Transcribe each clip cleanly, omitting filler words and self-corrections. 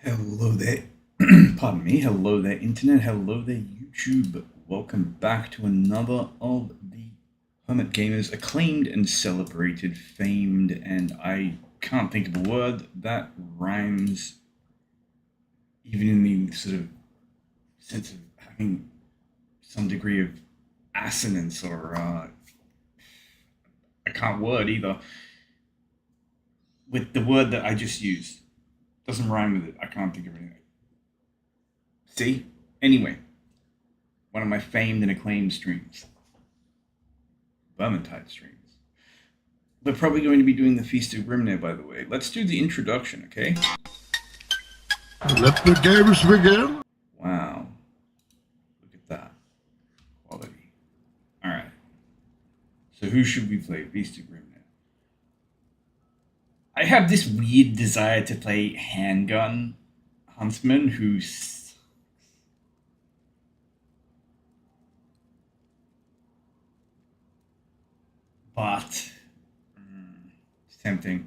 Hello there, pardon me, hello there internet, hello there YouTube. Welcome back to another of the Hermit Gamers acclaimed and celebrated, famed, and I can't think of a word that rhymes even in the sort of sense of having some degree of assonance or I can't word either with the word that I just used. Doesn't rhyme with it. I can't think of anything. See? Anyway, one of my famed and acclaimed streams. Vermintide streams. We're probably going to be doing the Feast of Grimnir, by the way. Let's do the introduction, okay? Let the games begin. Wow. Look at that. Quality. Alright. So who should we play? Feast of Grimnir. I have this weird desire to play Handgun Huntsman who's... But... it's tempting.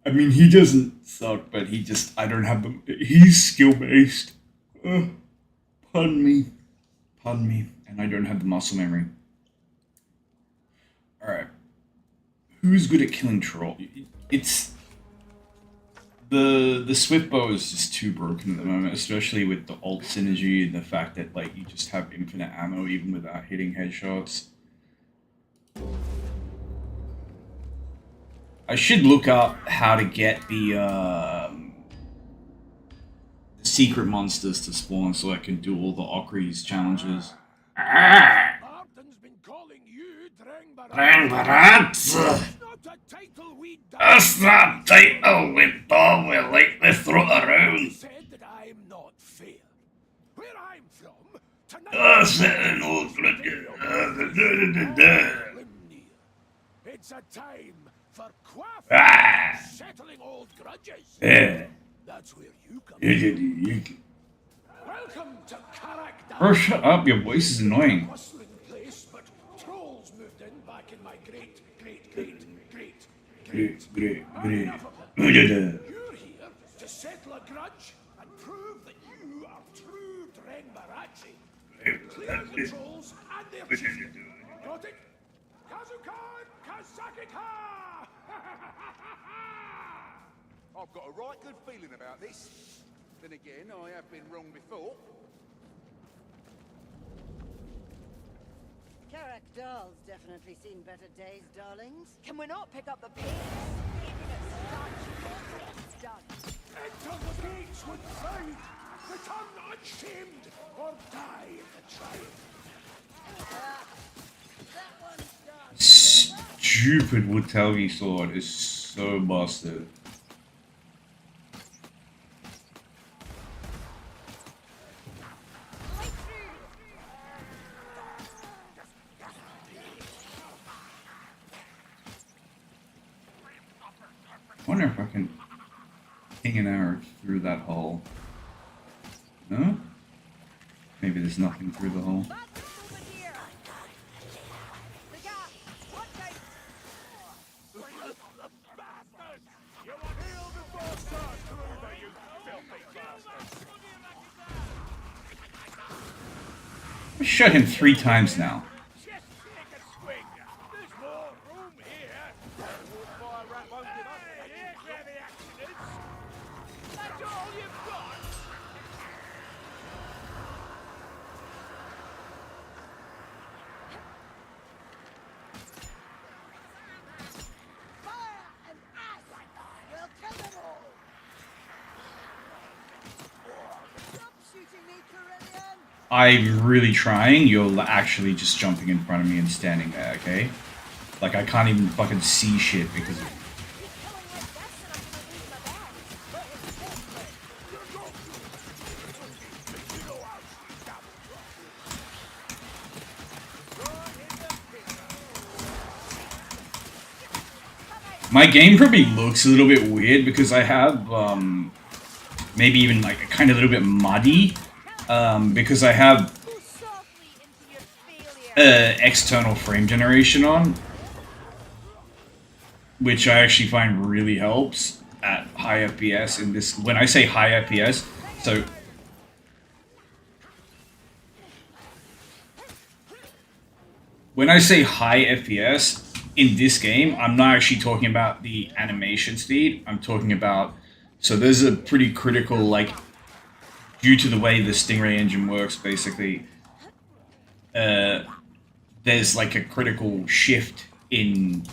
I mean, he doesn't suck, but he just... I don't have the... He's skill-based. Pardon me. Pardon me. And I don't have the muscle memory. Alright. Who's good at killing troll? It's... The Swift Bow is just too broken at the moment, especially with the ult synergy and the fact that, like, you just have infinite ammo even without hitting headshots. I should look up how to get the secret monsters to spawn so I can do all the Okri's challenges. That's that title we Bob will likely throw around. That's it, an old It's a time for quaffing, settling old grudges. Yeah. That's where you come in. Welcome to Karak. Shut up, your voice is annoying. Bustling place, but trolls moved in back in my great. Great. You're here to settle a grudge and prove that you are true Dreng Barachi. Clear the trolls and their chief. Got it? Kazukan Kazakika! I've got a right good feeling about this. Then again, I have been wrong before. Karak Dahl's definitely seen better days, darlings. Can we not pick up the pace? It's done. Enter the gates with pride, return unshamed, or die in the triumph. That one's done. Stupid Wutelgi sword is so busted. I wonder if I can ping an arrow through that hole. No? Maybe there's nothing through the hole. I shot him 3 times now. I'm really trying, you're actually just jumping in front of me and standing there, okay? Like, I can't even fucking see shit because of... My game probably looks a little bit weird because I have, maybe even like kind of a little bit muddy. Because I have external frame generation on, which I actually find really helps at high FPS in this. When I say high FPS, so when I say high FPS in this game, I'm not actually talking about the animation speed. I'm talking about, so there's a pretty critical, like, due to the way the Stingray engine works, basically, there's like a critical shift in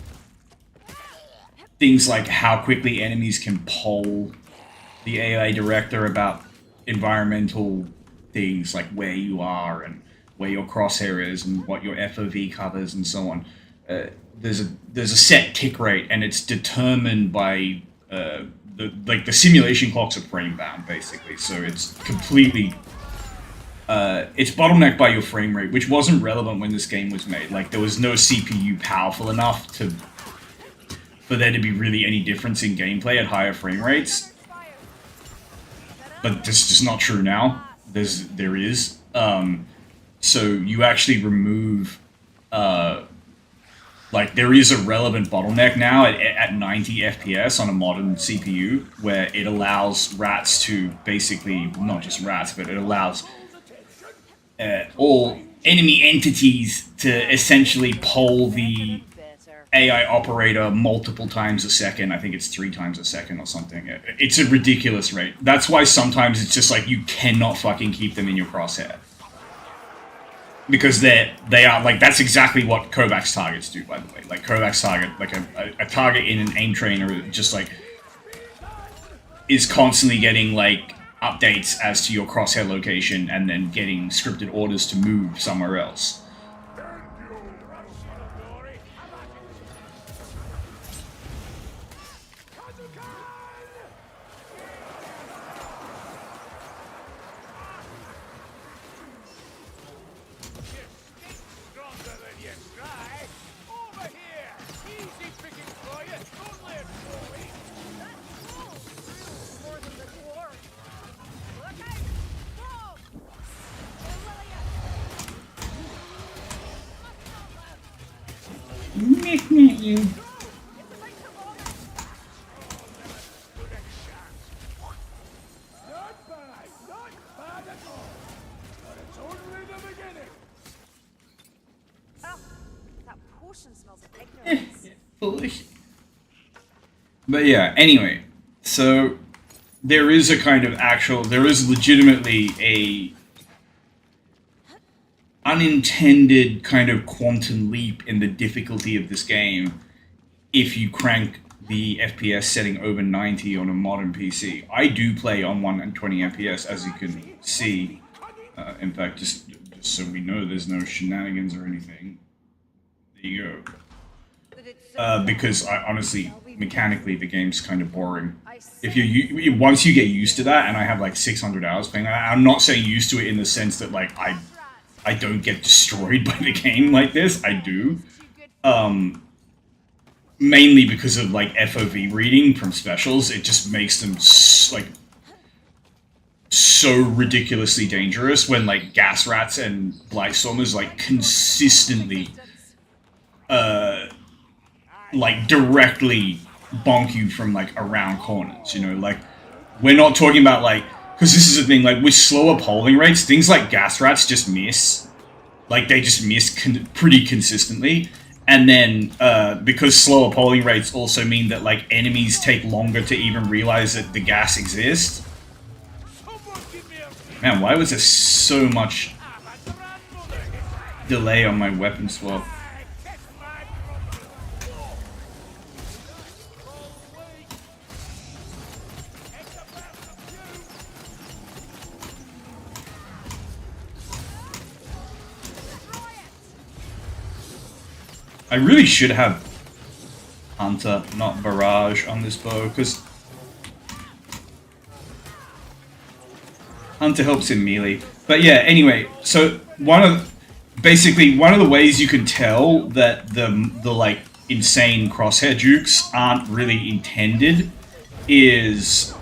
things like how quickly enemies can poll the AI director about environmental things, like where you are and where your crosshair is and what your FOV covers and so on. There's a set tick rate, and it's determined by the simulation clocks are frame bound, basically. So it's completely it's bottlenecked by your frame rate, which wasn't relevant when this game was made. Like, there was no CPU powerful enough for there to be really any difference in gameplay at higher frame rates. But this is just not true now. There is. So you actually remove, like, there is a relevant bottleneck now at 90 FPS on a modern CPU, where it allows rats to basically, not just rats, but it allows all enemy entities to essentially poll the AI operator multiple times a second. I think it's 3 times a second or something. It's a ridiculous rate. That's why sometimes it's just like you cannot fucking keep them in your crosshair. Because they are, like, that's exactly what Kovacs targets do, by the way. Like, Kovacs target, like a target in an aim trainer just, like, is constantly getting, like, updates as to your crosshair location and then getting scripted orders to move somewhere else. You. Foolish. But yeah, anyway, so there is a kind of there is legitimately a unintended kind of quantum leap in the difficulty of this game if you crank the FPS setting over 90 on a modern PC. I do play on 120 FPS, as you can see. In fact, just so we know there's no shenanigans or anything. There you go. Because honestly, mechanically, the game's kind of boring. If once you get used to that, and I have like 600 hours playing that, I'm not saying used to it in the sense that like I don't get destroyed by the game like this. I do. Mainly because of like FOV reading from specials. It just makes them like so ridiculously dangerous when like gas rats and blightstormers like consistently like directly bonk you from like around corners, you know, like we're not talking about like, because this is the thing, like with slower polling rates, things like gas rats just miss, like they just miss pretty consistently, and then because slower polling rates also mean that like enemies take longer to even realize that the gas exists. Man, why was there so much delay on my weapon swap? I really should have Hunter, not Barrage, on this bow, because Hunter helps in melee. But yeah, anyway, so one of the ways you can tell that the like insane crosshair jukes aren't really intended is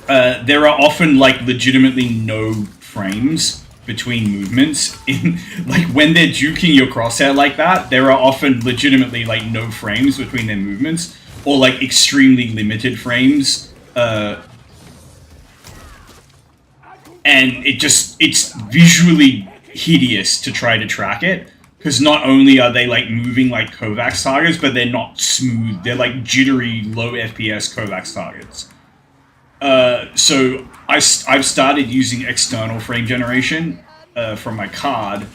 there are often like legitimately no frames between movements. In like when they're juking your crosshair like that, there are often legitimately like no frames between their movements, or like extremely limited frames, and it's visually hideous to try to track it, because not only are they like moving like Kovacs targets, but they're not smooth. They're like jittery, low FPS Kovacs targets. So I've started using external frame generation from my card,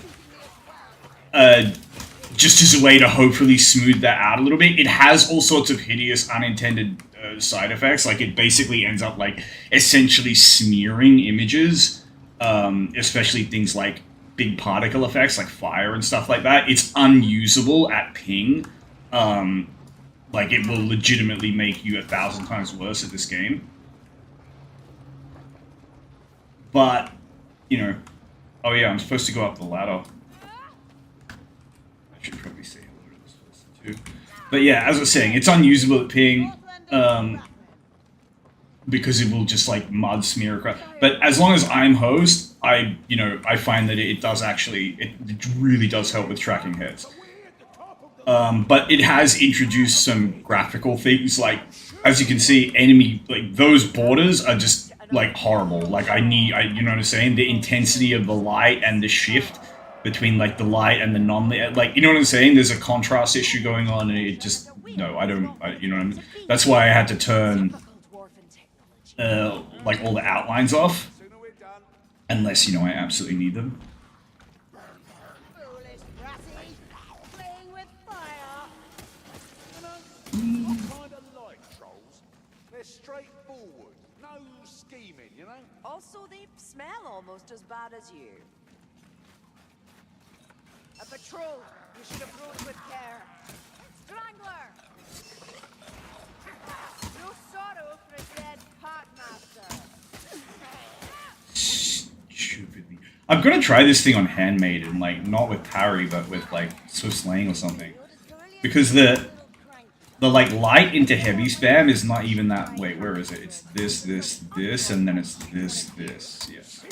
just as a way to hopefully smooth that out a little bit. It has all sorts of hideous unintended side effects. Like it basically ends up like essentially smearing images, especially things like big particle effects like fire and stuff like that. It's unusable at ping. Like it will legitimately make you 1,000 times worse at this game. But, you know, oh yeah, I'm supposed to go up the ladder. I should probably say hello to this person too. But yeah, as I was saying, it's unusable at ping, because it will just like mud smear across. But as long as I'm host, I find that it does actually, it really does help with tracking heads. But it has introduced some graphical things, like, as you can see, enemy, like, those borders are just, like, horrible. Like, you know what I'm saying? The intensity of the light and the shift between, like, the light and the non-light, like, you know what I'm saying? There's a contrast issue going on, and it just, no, you know what I mean? That's why I had to turn, like, all the outlines off, unless, you know, I absolutely need them. Straightforward, no scheming, you know? Also, they smell almost as bad as you. A patrol. You should approach with care. Strangler! No sorrow for a dead packmaster. Stupidly. I'm gonna try this thing on Handmaiden, like, not with parry, but with, like, Swift Lane or something. Because the like light into heavy spam is not even that. Wait, where is it? It's this, and then it's this. Yes.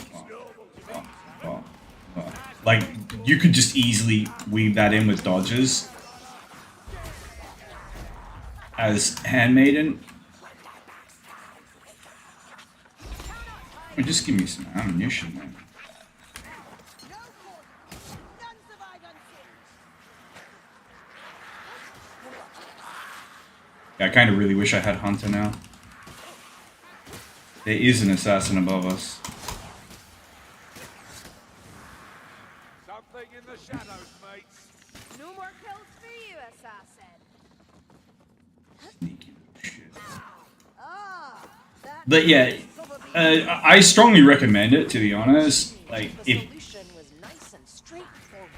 Like you could just easily weave that in with dodges as Handmaiden. Or just give me some ammunition, man. I kind of really wish I had Hunter now. There is an assassin above us. Something in the shadows, mates. No more kills for you, assassin. Sneaky little shit. Ah, that But yeah, I strongly recommend it, to be honest. Like, the if solution was nice and straightforward.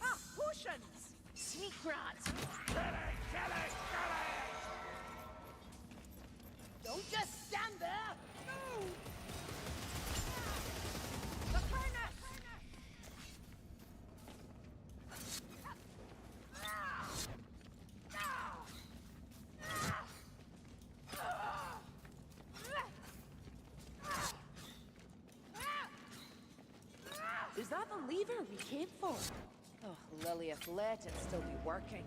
Ah, potions! Sneak rat! Don't just stand there! No! The furnace! Is that the lever we came for? Oh, Lilith, let it still be working.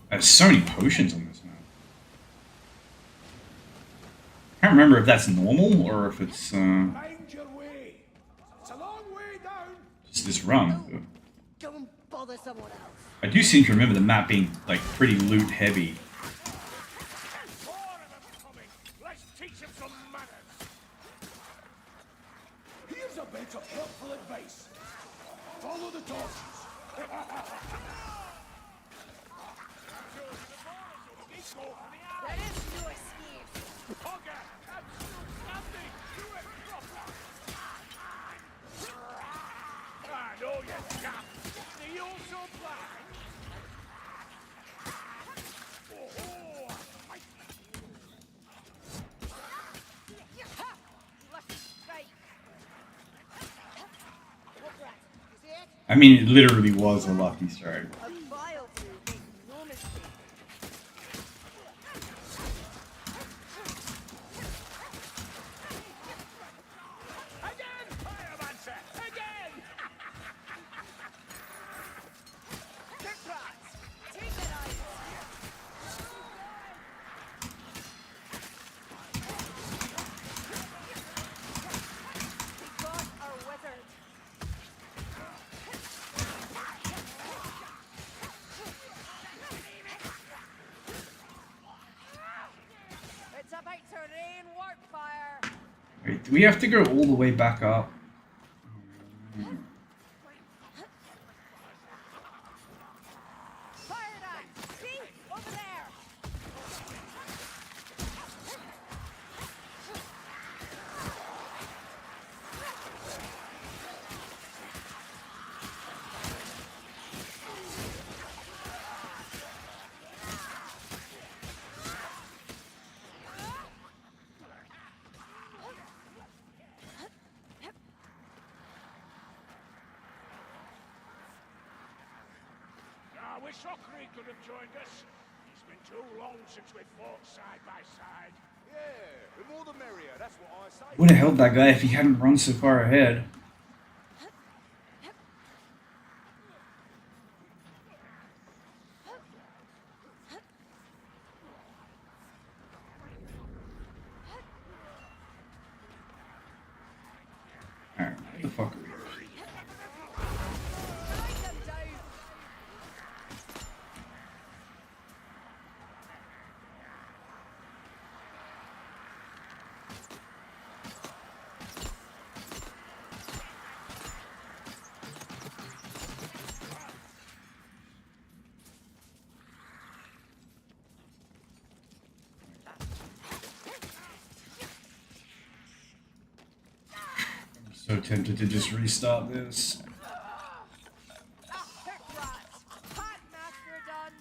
there's so many potions on this map. I can't remember if that's normal or if it's Find your way. It's a long way down. just this run. Go and bother someone else. I do seem to remember the map being like pretty loot heavy. More of them coming. Let's teach them some manners. Here's a bit of helpful advice. Follow the torches. There is no escape. Hogger, I'm still standing. Do it proper. Ah, no, you can't. See, also blind. Oh, Lucky strike. Look, rat. You see it? I mean, it literally was a lucky strike. A vile fool makes no mistake. again, Pyromancer, again. Wait, do we have to go all the way back up? Fire that! See? Over there! I wish Ockery could have joined us. It's been too long since we fought side by side. Yeah, the more the merrier, that's what I say. Would have held that guy if he hadn't run so far ahead. Alright, what the fuck are we doing? Strike them down! I'm so tempted to just restart this. Pick rats! Hat master done!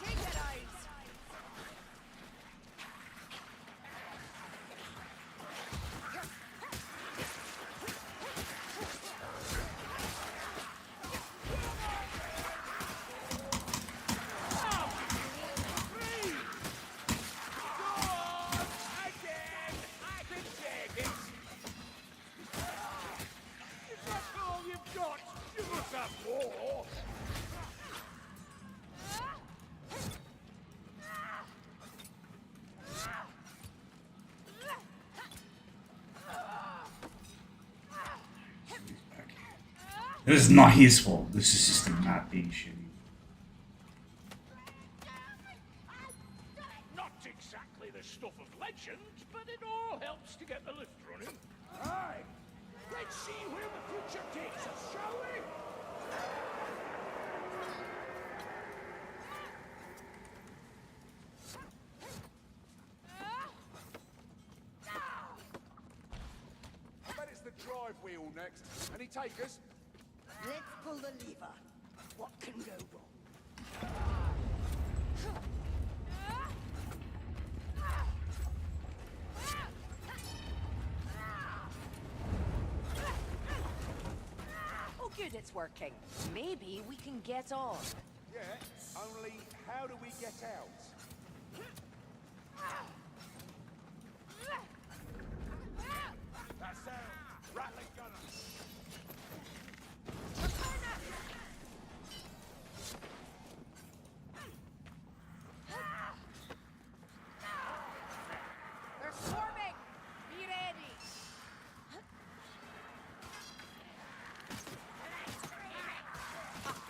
Take it out! Again! I can take it! Is that all you've got? You must have more! This is not his fault. This is just the map being shitty. Not exactly the stuff of legend, but it all helps to get the lift running. Aye! Let's see where the future takes us, shall we? I bet it's the drive wheel next. Any takers? Let's pull the lever. What can go wrong? Oh, good, it's working. Maybe we can get on. Yeah, only how do we get out? That sound, rattling gunners. They're swarming! Be ready!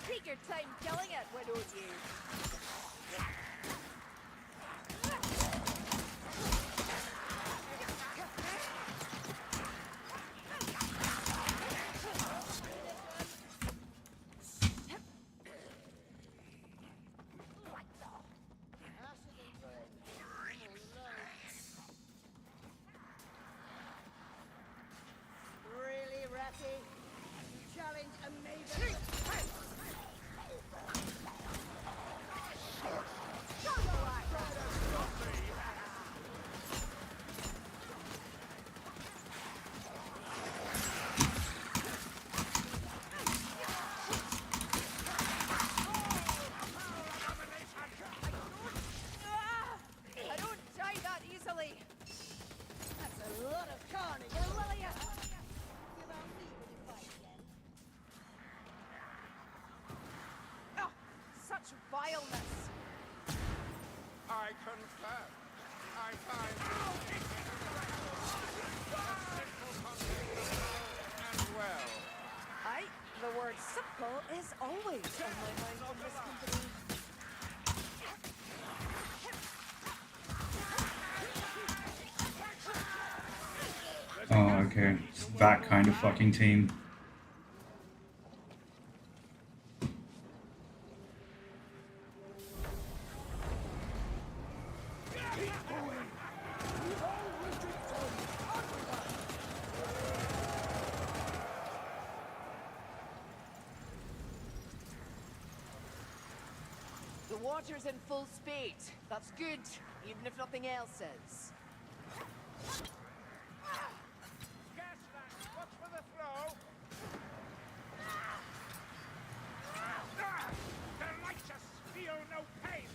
Take your time killing it, why don't you? Really, Ratty? Challenge a maiden? vileness. I confirm. I find as well. Aye, the word simple is always on my mind in this company. Oh, okay. It's that kind of fucking team. The water's in full speed. That's good, even if nothing else is. Gas lads, watch for the flow. The righteous feel no pain.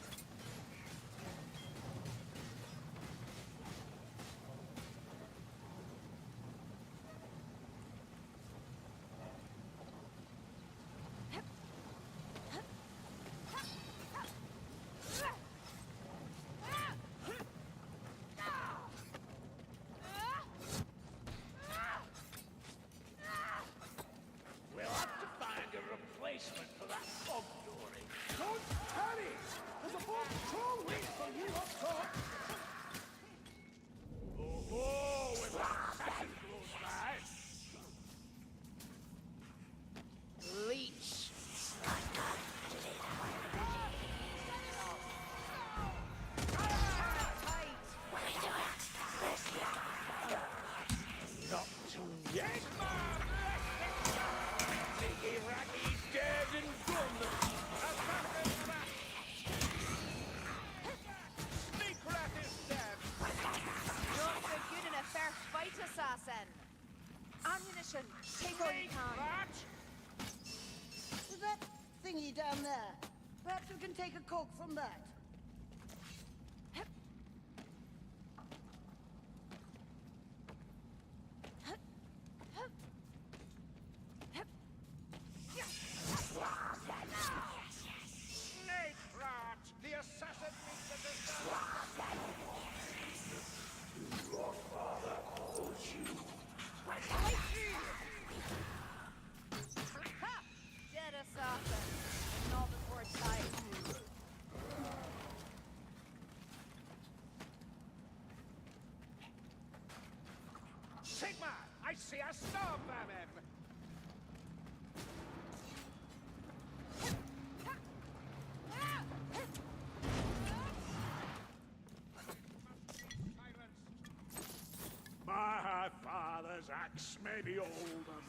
We'll have to find a replacement for that fog dory. Don't hurry! There's a boat troll waiting for you up top! Oh, with that assassin close by. Leech. Not too yet. The Iraqi's dead and gone. Sneak rat is dead. Not so good in a fair fight, assassin. Ammunition. Take all you Sneak can. rat. Is that thingy down there? Perhaps we can take a coke from that. Snake rat. The assassin meets the disaster. Ha! Dead assassin. Not before time. Sigma, I see a star vermin. My father's axe may be old and worn,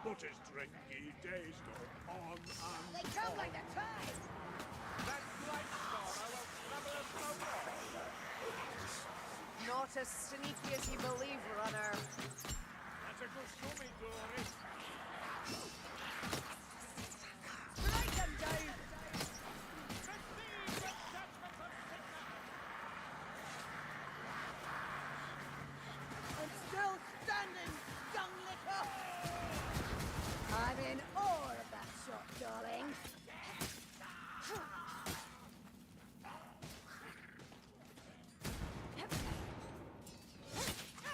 but his drinky days go on and They come like the tide! that light star will cover us no more. Not as sneaky as you believe, runner. That's a good show me, Dory. Strike them down! Receive the judgment of Sigma. I'm still standing, young licker! I'm in awe of that shot, darling.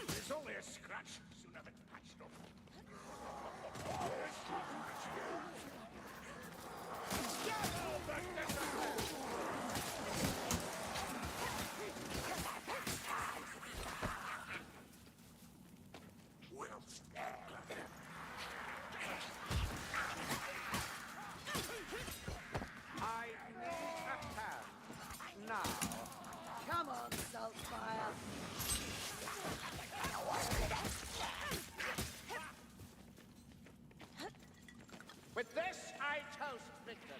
It's only a scratch. Soon have it patched up. Gather the discipline! We'll stare at them. I need a hand. Now. Come on, Saltfire. With this, I toast victory.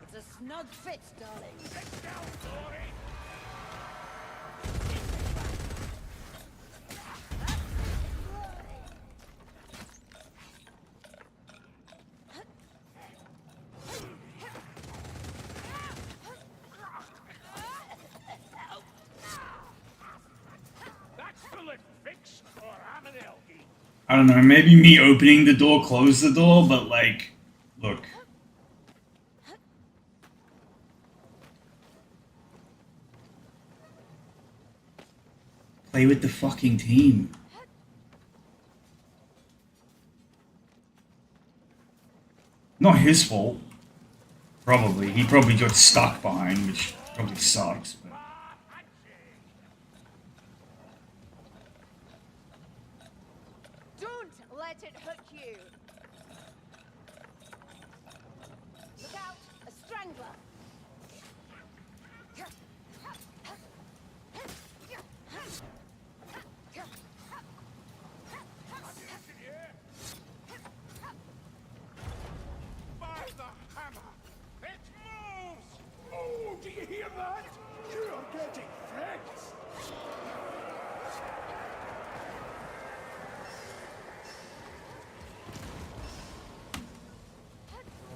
It's a snug fit, darling. Sit down, Dory. I don't know, maybe me opening the door closed the door, but like, look. Play with the fucking team. Not his fault. Probably. He probably got stuck behind, which probably sucks. But... Don't let it hook you. Look out, a strangler. By the hammer! It moves! Oh, do you hear that? You're getting threats.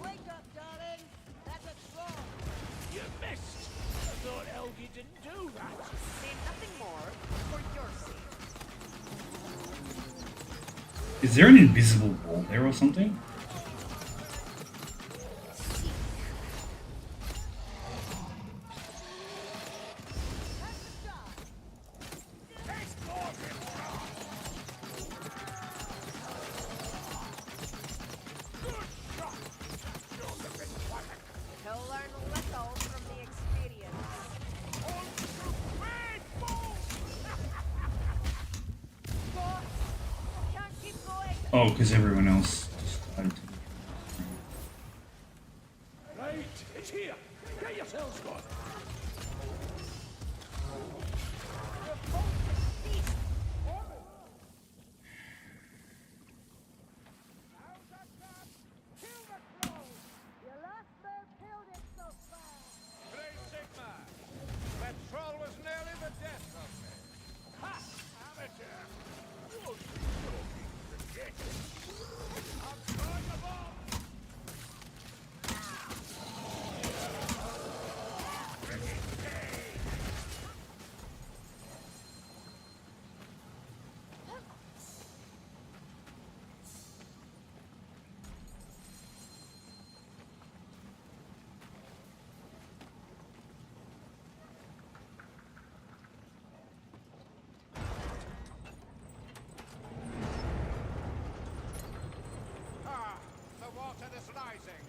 Wake up, darling. That's a troll. You missed. I thought Elgie didn't do that. Say nothing more for your sake. Is there an invisible wall there or something? He'll learn little from the experience. Coarse. Can't keep going. Oh, because everyone else decided to. Right, it's here. Get yourselves gone. Your last man killed it so far. Great Sigma! That troll was nearly the death of me. Ha! Amateur! What are you talking forgetting? I'm throwing a bomb! Ah, the water is rising.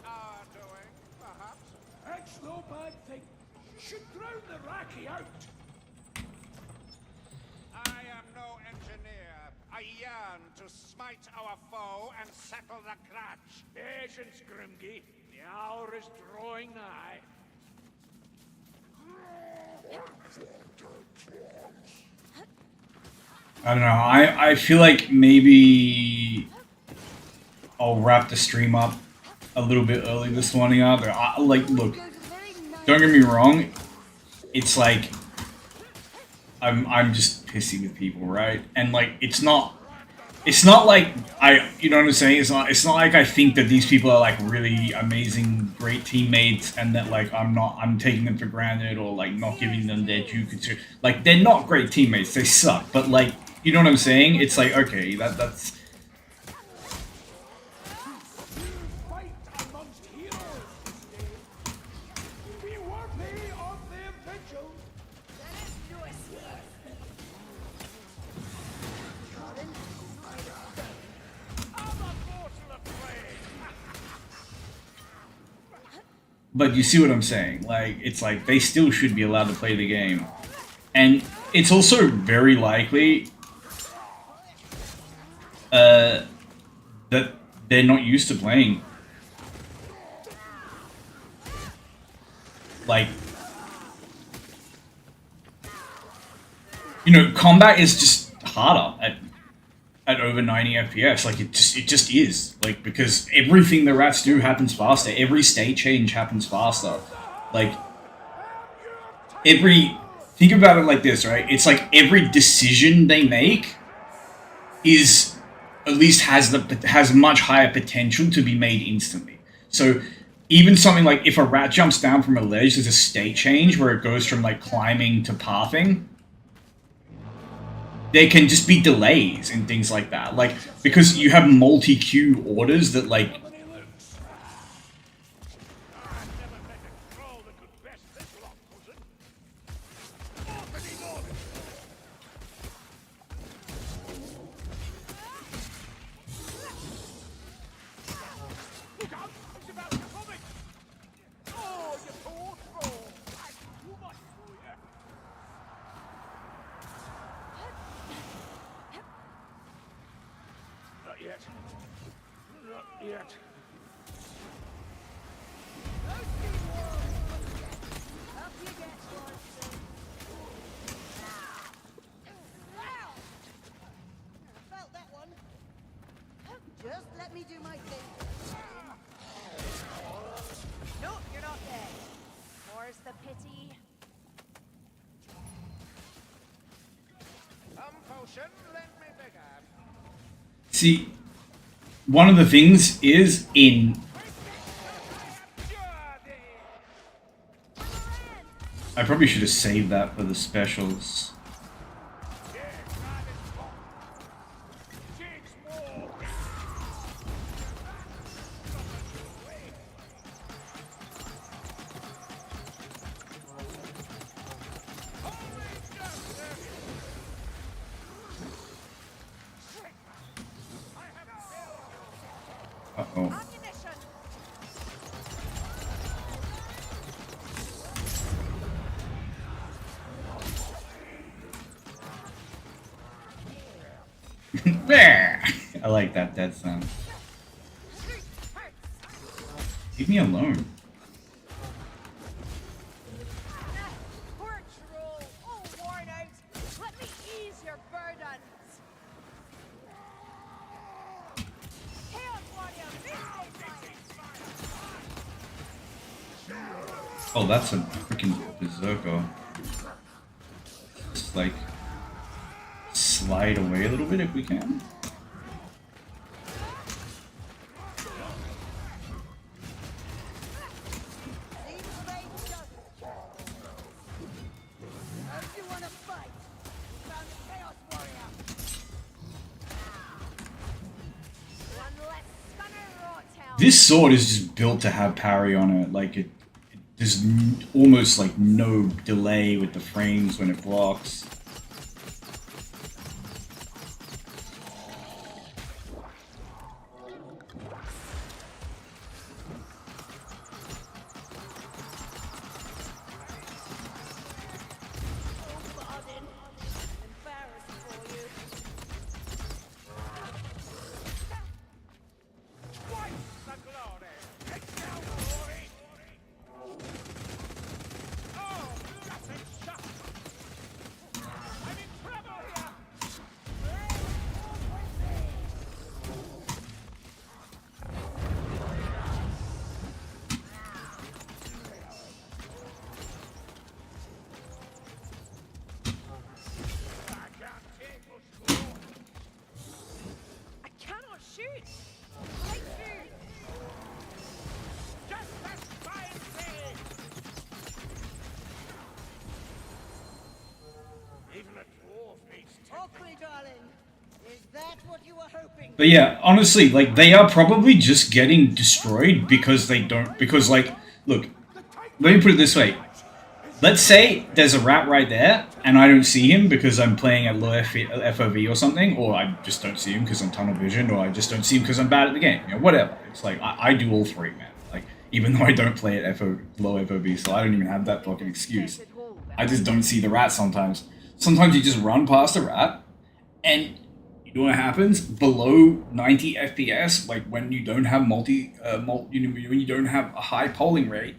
Our doing, perhaps? That's no bad thing. Should drown the Raki out. I am no engineer. I yearn to smite our foe and settle the grudge. Patience, Grimgy. The hour is drawing nigh. I don't know. I feel like maybe I'll wrap the stream up a little bit early this morning. But like, look, don't get me wrong. It's like I'm just pissy with people, right? And like, it's not like you know what I'm saying? It's not like I think that these people are like really amazing, great teammates, and that like I'm taking them for granted or like not giving them their due consideration. Like, they're not great teammates. They suck. But like, you know what I'm saying? It's like, okay, that's. Fight amongst heroes this day. Be worthy of their vigil. There is no escape. I'm a mortal afraid. But you see what I'm saying? Like, it's like they still should be allowed to play the game, and it's also very likely that they're not used to playing. Like, you know, combat is just harder at over 90 FPS. Like, it just is. Like, because everything the rats do happens faster. Every state change happens faster. Like, think about it like this, right? It's like every decision they make is at least has much higher potential to be made instantly. So even something like if a rat jumps down from a ledge, there's a state change where it goes from like climbing to pathing. there can just be delays and things like that. Like, because you have multi-queue orders that, like, How many looks? I never met a troll that could best this lot, cousin. Opening orders. Look out! It's about to come in. Oh, you poor troll! That's too much for you. Not yet. Not yet. Up you get, Swanson. Wow! I felt that one. Just let me do my thing. No, you're not dead. More's the pity. Some potion, lend me bigger. see, one of the things is in. I probably should have saved that for the specials. Uh-oh. Ammunition! I like that death sound. Leave me alone. Poor troll, all worn out. Let me ease your burdens. Chaos warrior, Oh, that's a freaking berserker. Just like slide away a little bit if we can. Leave the main dozen. Don't you want to fight? Found a chaos warrior. one less stunner rot hell. This sword is just built to have parry on it. Like there's almost like no delay with the frames when it blocks. Pardon. Embarrassed for you. Twice the glory! Take down glory! Oh, nothing shut! I'm in trouble here! I can't take much more! I cannot shoot. Thank you. Just as fine say! Even a dwarf needs Oakley, darling. Is that what you were hoping? But yeah, honestly, like they are probably just getting destroyed because they don't. Because like, look, let me put it this way. Let's say there's a rat right there, and I don't see him because I'm playing at low FOV or something, or I just don't see him because I'm tunnel visioned, or I just don't see him because I'm bad at the game. You know, whatever. It's like I do all three, man. Like even though I don't play at low FOV, so I don't even have that fucking excuse. I just don't see the rat sometimes. Sometimes you just run past a rat, and you know what happens? Below 90 FPS, like when you don't have when you don't have a high polling rate,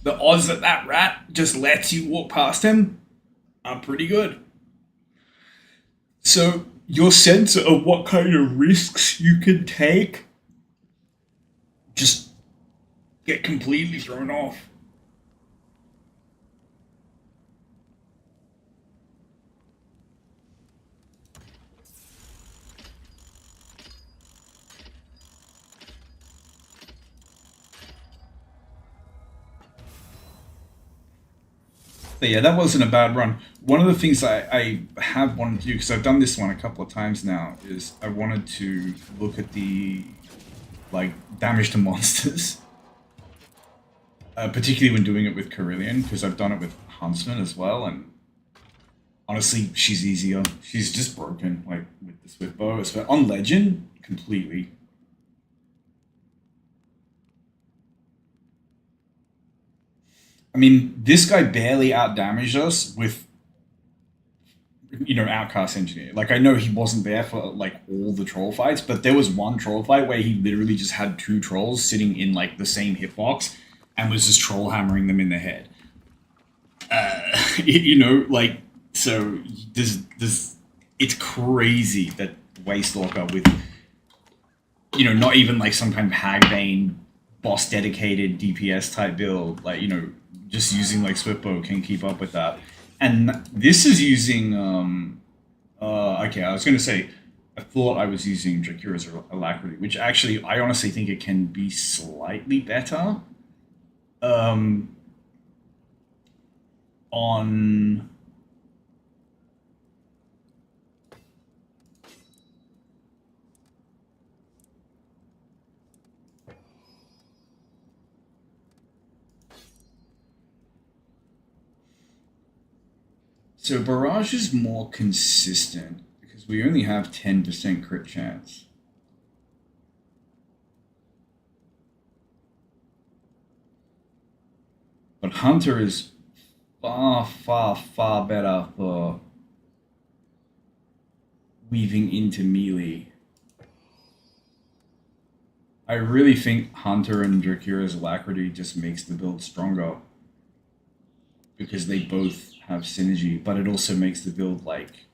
the odds that that rat just lets you walk past him are pretty good. So your sense of what kind of risks you can take just get completely thrown off. But yeah, that wasn't a bad run. One of the things I have wanted to do, because I've done this one a couple of times now, is I wanted to look at the like damage to monsters, particularly when doing it with Carillion, because I've done it with Huntsman as well, and honestly, she's easier. She's just broken, like with the Swift Bow. On Legend, completely. I mean, this guy barely outdamaged us with, Outcast Engineer. Like, I know he wasn't there for, like, all the troll fights, but there was one troll fight where he literally just had two trolls sitting in, like, the same hitbox and was just troll hammering them in the head. Like, so there's it's crazy that Wastelocke with, not even, like, some kind of Hagbane boss-dedicated DPS type build, like, just using like Swiftbow can keep up with that. And this is using okay, I was gonna say I thought I was using Drakira's Alacrity, which actually I honestly think it can be slightly better. On So Barrage is more consistent because we only have 10% crit chance. But Hunter is far, far, far better for weaving into melee. I really think Hunter and Drakira's Alacrity just makes the build stronger because they both have synergy, but it also makes the build like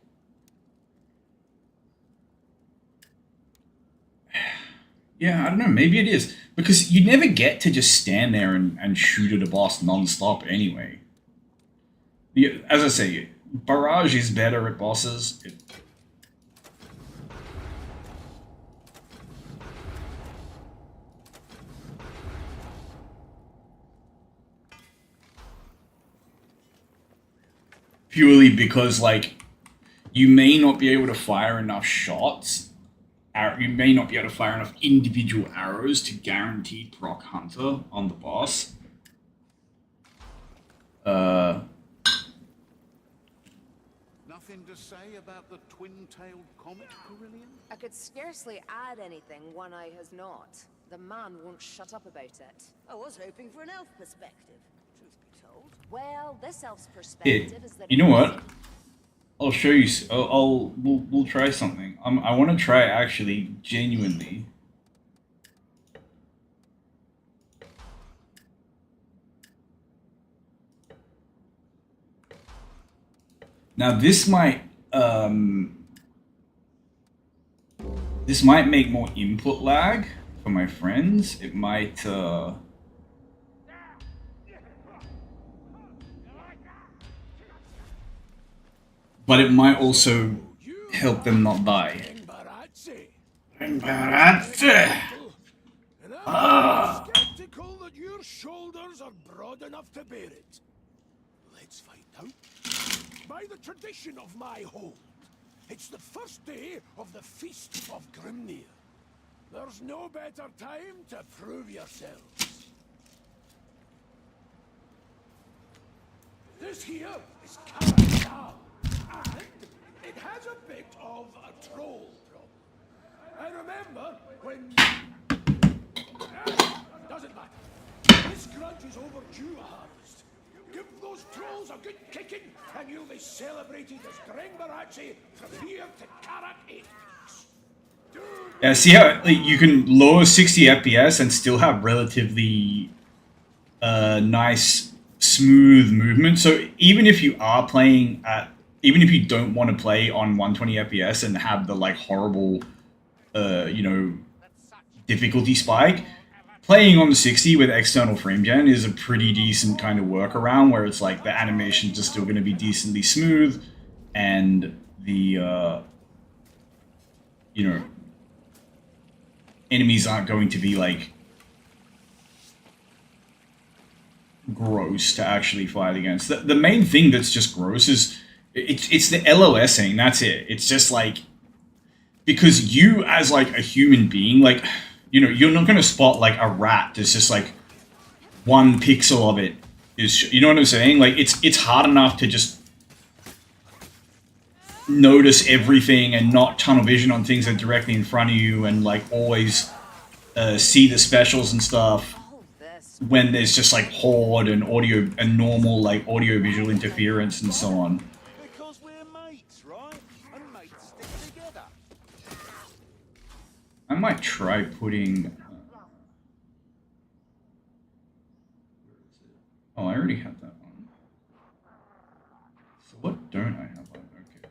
yeah, I don't know, maybe it is because you never get to just stand there and shoot at a boss non-stop anyway. As I say, Barrage is better at bosses. Purely because, like, you may not be able to fire enough shots. You may not be able to fire enough individual arrows to guarantee proc Hunter on the boss. Nothing to say about the twin-tailed comet, Carillion? I could scarcely add anything One Eye has not. The man won't shut up about it. I was hoping for an elf perspective, truth be told. Well, this elf's perspective is that You know what? I'll show you. We'll try something. I want to try actually genuinely. Now this might make more input lag for my friends. It might but it might also help them not die. Imbarazzi! And I'm skeptical that your shoulders are broad enough to bear it. Let's find out. By the tradition of my hold, it's the first day of the Feast of Grimnir. There's no better time to prove yourselves. This here is Karakal, and it has a bit of a troll problem. I remember when... doesn't matter. This grudge is overdue a harvest. Give those trolls a good kicking, and you'll be celebrated as Grengbaratsi from here to Karak 8. Yeah, see how you can lower 60 FPS and still have relatively nice, smooth movement. So even if you are playing at, even if you don't want to play on 120 FPS and have the like horrible, difficulty spike, playing on the 60 with external frame gen is a pretty decent kind of workaround where it's like the animations are still going to be decently smooth and the, enemies aren't going to be like gross to actually fight against. The main thing that's just gross is it's the LOSing. That's it. It's just like, because you as like a human being, like, you know, you're not gonna spot like a rat that's just like one pixel of it is, you know what I'm saying? Like it's hard enough to just notice everything and not tunnel vision on things that are directly in front of you, and like always see the specials and stuff All this. when there's just like horde and audio and normal like audio visual interference and so on. Because we're mates, right? And mates stick together. I might try putting. Oh, I already have that on. So what don't I have on? Okay.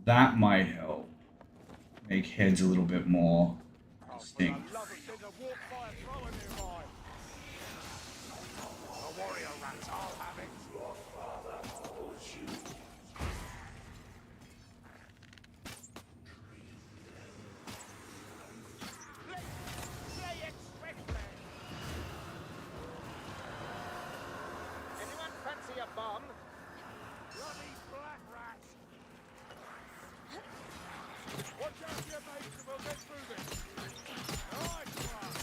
That might help make heads a little bit more distinct. Love a bit of walk by a thrower nearby. A warrior rats, I'll have it. Your father told you. Play it swiftly. Anyone fancy a bomb? Bloody black rats. Watch out, your mates, and we'll get through this. Nice one.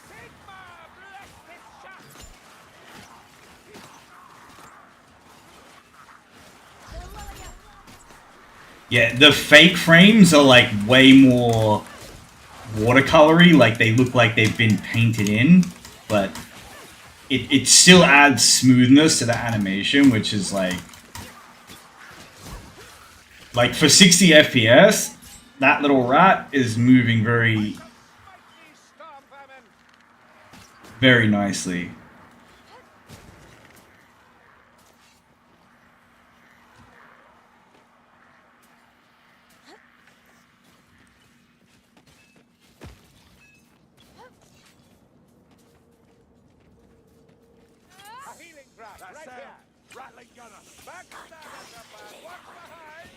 Sigma, bless this shot. Yeah, the fake frames are like way more watercolory, like they look like they've been painted in, but it still adds smoothness to the animation, which is like for 60 FPS, that little rat is moving very, very nicely. A healing grab, right here. Rattling gunner. Backstab at the back. What's behind?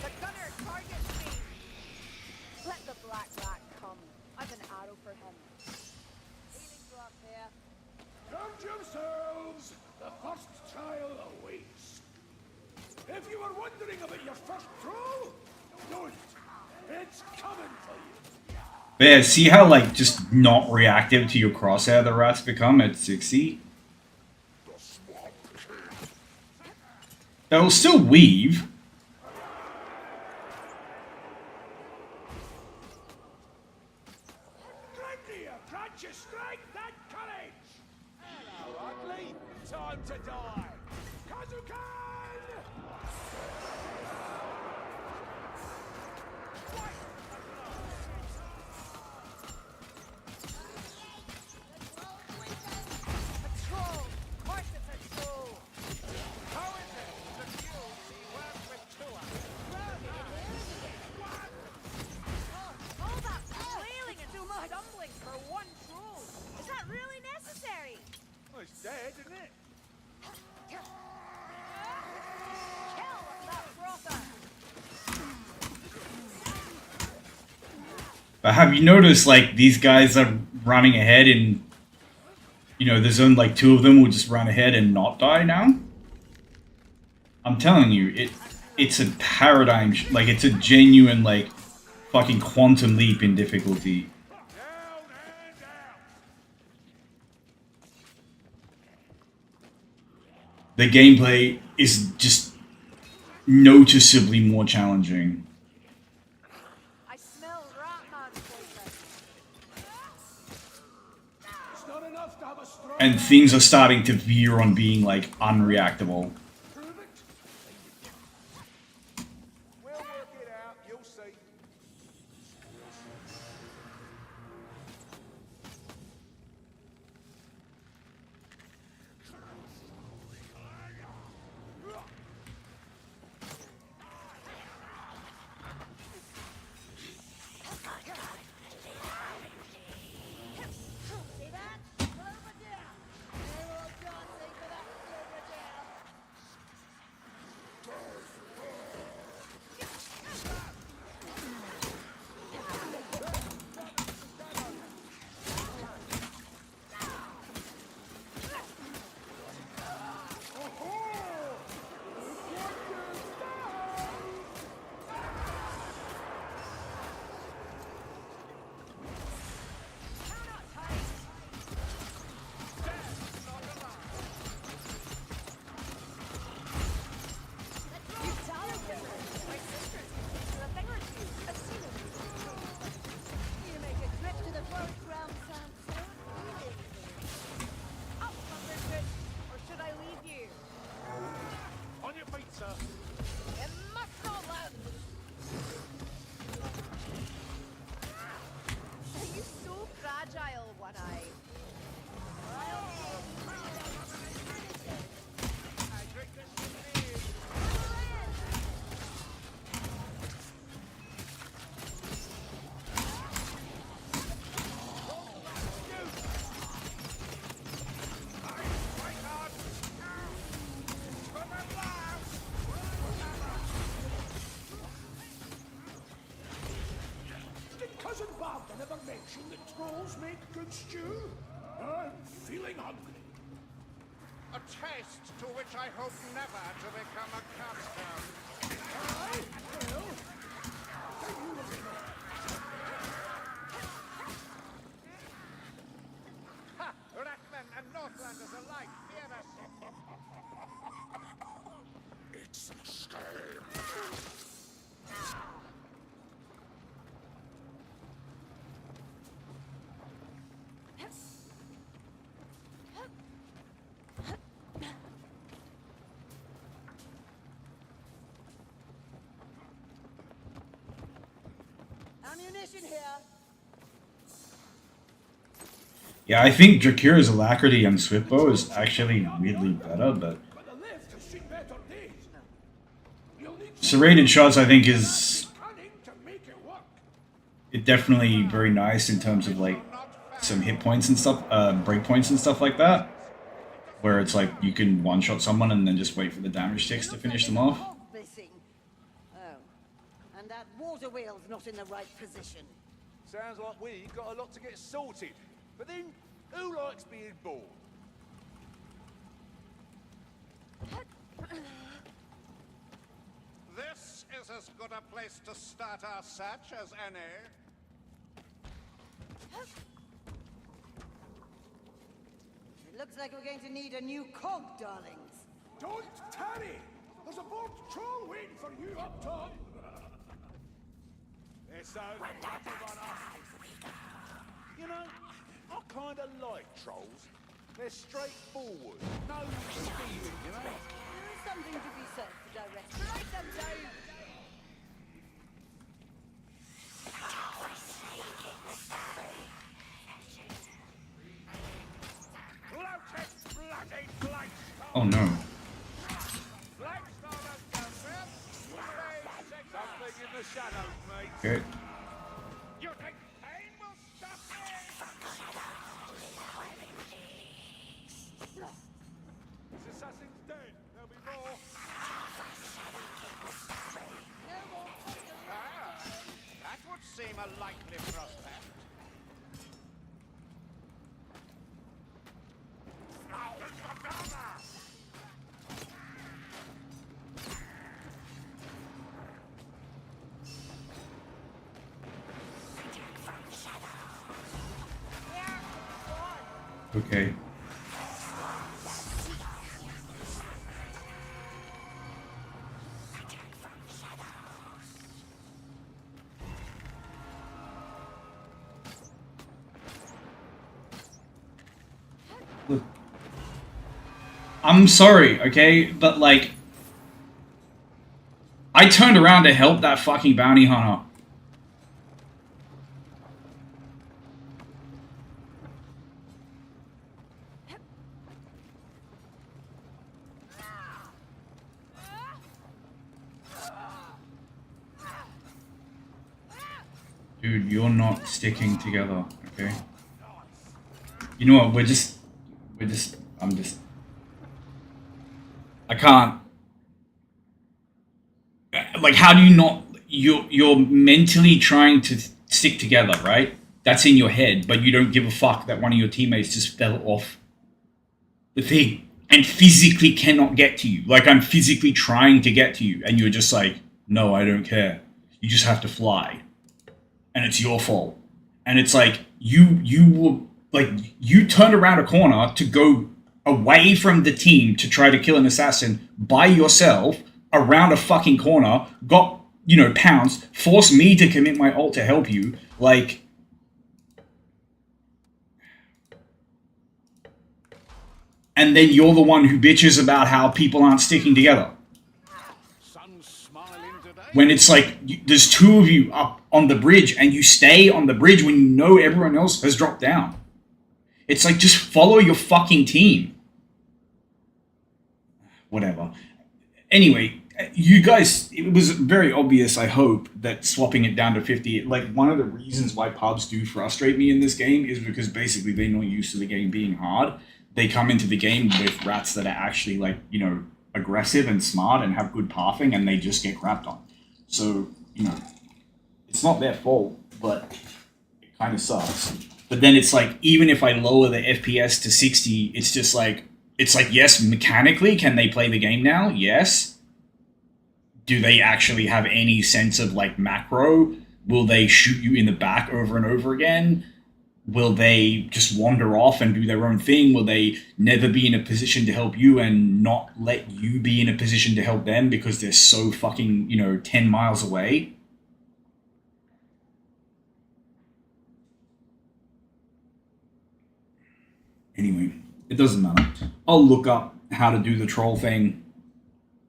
The gunner targets me. Let the black rat come. I've an arrow for him. Healing glove here. Guard yourselves! The first trial awaits. If you were wondering about your first throw, don't. It's coming for you. But yeah, see how like just not reactive to your crosshair the rats become at 60? They'll still weave. Grandier, grant your strength and courage! Hello, ugly. Time to die. Kazukan! A troll. Of course it's a troll. How is it that you see work with Tua? All that flailing and stumbling for one troll. Is that really necessary? Well, it's dead, isn't it? Kill that brother. But have you noticed like these guys are running ahead, and you know there's only like 2 of them will just run ahead and not die now? I'm telling you, it's a paradigm, like it's a genuine like fucking quantum leap in difficulty. Down and down! The gameplay is just noticeably more challenging, I smell Ratman's poison. It's not enough to have a strong and things are starting to veer on being like unreactable. prove it. We'll work it out. You'll see. See that? Over there. They're all dancing for that silver tail. never mention that trolls make good stew? I'm feeling hungry. A taste to which I hope never to become accustomed. Aye, well, then you will be there. Ha! Ratmen and Northlanders alike fear us. It's a shame. Ammunition here. Yeah, I think Drakira's alacrity on Swiftbow is actually weirdly better, but But the left has seen better days. You'll need serrated shots I think is cunning to make it work. definitely very nice in terms of like some hit points and stuff, break points and stuff like that, where it's like you can one-shot someone and then just wait for the damage ticks to finish them off. Missing. Oh, and that water wheel's not in the right position. Sounds like we got a lot to get sorted. But then, who likes being bored? This is as good a place to start our search as any. It looks like we're going to need a new cog, darlings. Don't tarry. There's a bored troll waiting for you up top. They're so negative on us. You know, I kind of like trolls. They're straightforward. No stealing, you know? There is something to be said for direct. Write them down. Bloated, bloody Blake! Oh no. Blackstone down there. Something in the shadows, mate. Okay. You think pain will stop me? This assassin's dead. There'll be more. That would seem a likely prospect. Okay. Look. I'm sorry, okay? But like I turned around to help that fucking bounty hunter. Dude, you're not sticking together, okay? You know what, I can't. Like, how do you not, you're mentally trying to stick together, right? That's in your head, but you don't give a fuck that one of your teammates just fell off the thing and physically cannot get to you. Like, I'm physically trying to get to you, and you're just like, no, I don't care. You just have to fly. And it's your fault. And it's like, you turned around a corner to go away from the team to try to kill an assassin by yourself around a fucking corner, got, pounced, forced me to commit my ult to help you. Like, and then you're the one who bitches about how people aren't sticking together. Sun's smiling today. When it's like, there's two of you up on the bridge and you stay on the bridge when you know everyone else has dropped down. It's like, just follow your fucking team. Whatever. Anyway, you guys, it was very obvious, I hope, that swapping it down to 50, like, one of the reasons why pubs do frustrate me in this game is because basically they're not used to the game being hard. They come into the game with rats that are actually, like, aggressive and smart and have good pathing, and they just get crapped on. So, it's not their fault, but it kind of sucks. But then it's like, even if I lower the FPS to 60, it's just like, yes, mechanically, can they play the game now? Yes. Do they actually have any sense of like macro? Will they shoot you in the back over and over again? Will they just wander off and do their own thing? Will they never be in a position to help you and not let you be in a position to help them because they're so fucking, 10 miles away? Anyway, it doesn't matter. I'll look up how to do the troll thing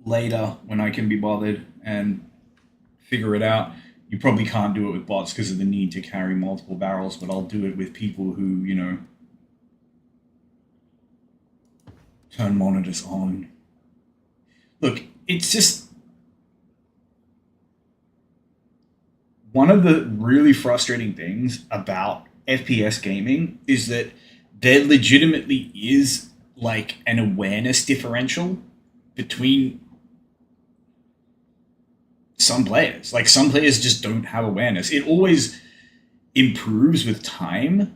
later when I can be bothered and figure it out. You probably can't do it with bots because of the need to carry multiple barrels, but I'll do it with people who, turn monitors on. Look, it's just... one of the really frustrating things about FPS gaming is that there legitimately is like an awareness differential between some players. Like, some players just don't have awareness. It always improves with time,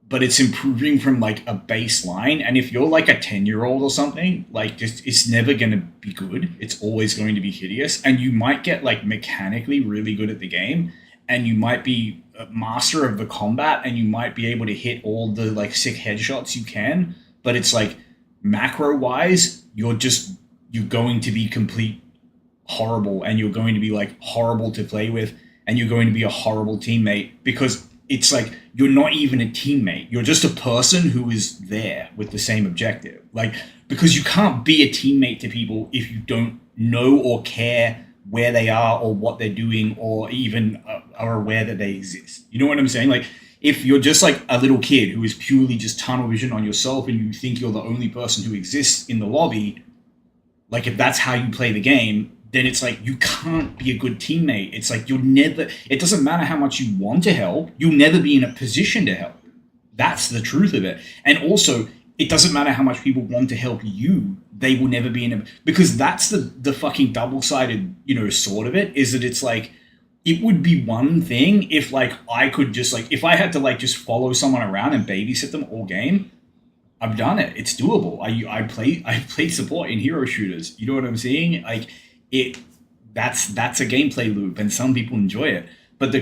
but it's improving from like a baseline. And if you're like a 10-year-old or something, like, just, it's never going to be good. It's always going to be hideous. And you might get like mechanically really good at the game, and you might be a master of the combat, and you might be able to hit all the like sick headshots you can. But it's like, macro wise, you're going to be complete horrible, and you're going to be like horrible to play with, and you're going to be a horrible teammate, because it's like, you're not even a teammate. You're just a person who is there with the same objective. Like, because you can't be a teammate to people if you don't know or care where they are or what they're doing, or even are aware that they exist. You know what I'm saying? Like, if you're just like a little kid who is purely just tunnel vision on yourself, and you think you're the only person who exists in the lobby, like, if that's how you play the game, then it's like, you can't be a good teammate. It's like, it doesn't matter how much you want to help, you'll never be in a position to help. That's the truth of it. And also, it doesn't matter how much people want to help you, they will never be in a, because that's the fucking double-sided, sword of it, is that it's like, it would be one thing if like, I could just like, if I had to like just follow someone around and babysit them all game, I've done it. It's doable. I play support in hero shooters. You know what I'm saying? Like, that's a gameplay loop, and some people enjoy it. But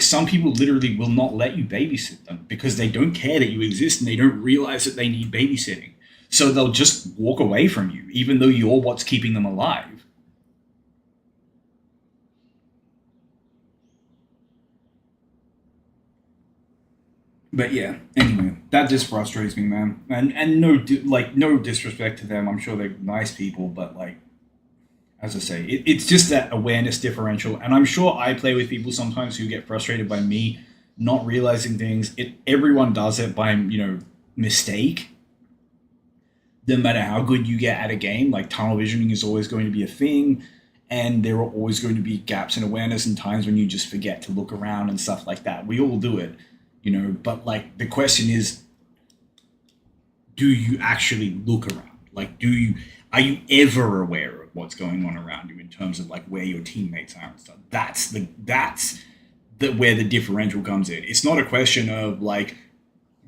some people literally will not let you babysit them because they don't care that you exist, and they don't realize that they need babysitting. So they'll just walk away from you, even though you're what's keeping them alive. But yeah, anyway, that just frustrates me, man. And no disrespect to them. I'm sure they're nice people, but like, as I say, it's just that awareness differential. And I'm sure I play with people sometimes who get frustrated by me not realizing things. Everyone does it by, mistake. No matter how good you get at a game, like, tunnel visioning is always going to be a thing. And there are always going to be gaps in awareness and times when you just forget to look around and stuff like that. We all do it, but like, the question is, do you actually look around? Like, are you ever aware of what's going on around you in terms of like where your teammates are and stuff? That's where the differential comes in. It's not a question of like,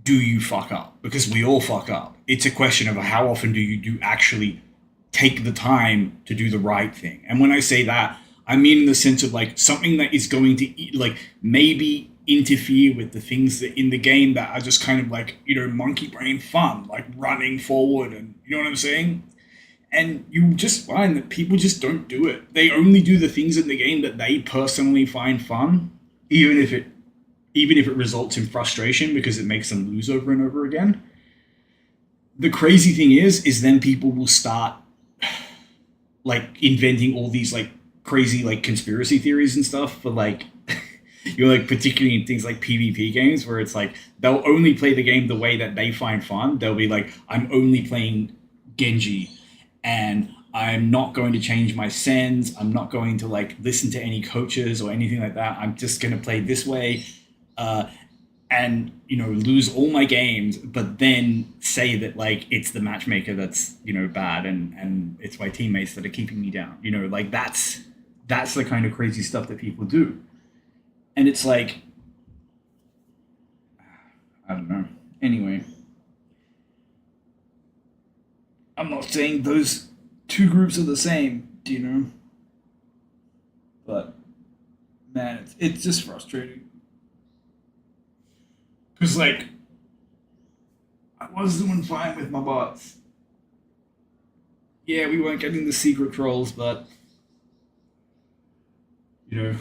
do you fuck up? Because we all fuck up. It's a question of how often do you actually take the time to do the right thing. And when I say that, I mean in the sense of like something that is going to like maybe interfere with the things that in the game that are just kind of like, monkey brain fun, like running forward, and you know what I'm saying? And you just find that people just don't do it. They only do the things in the game that they personally find fun, even if it results in frustration because it makes them lose over and over again. The crazy thing is then people will start like inventing all these like crazy like conspiracy theories and stuff for like, like, particularly in things like PvP games, where it's like, they'll only play the game the way that they find fun. They'll be like, I'm only playing Genji, and I'm not going to change my sends. I'm not going to like listen to any coaches or anything like that. I'm just going to play this way, and lose all my games, but then say that like it's the matchmaker that's bad, and it's my teammates that are keeping me down. Like, that's the kind of crazy stuff that people do. And it's like, I don't know. Anyway, I'm not saying those two groups are the same, do you know? But man, it's just frustrating. Cause like I was doing fine with my bots. Yeah, we weren't getting the secret trolls, but you know,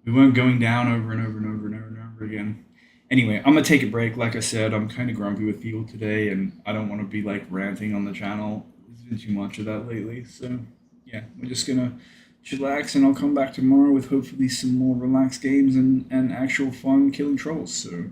we weren't going down over and over and over and over and over again. Anyway, I'm gonna take a break. Like I said, I'm kind of grumpy with people today, and I don't want to be like ranting on the channel. There's been too much of that lately, so yeah, we're just gonna chillax, and I'll come back tomorrow with hopefully some more relaxed games and actual fun killing trolls. So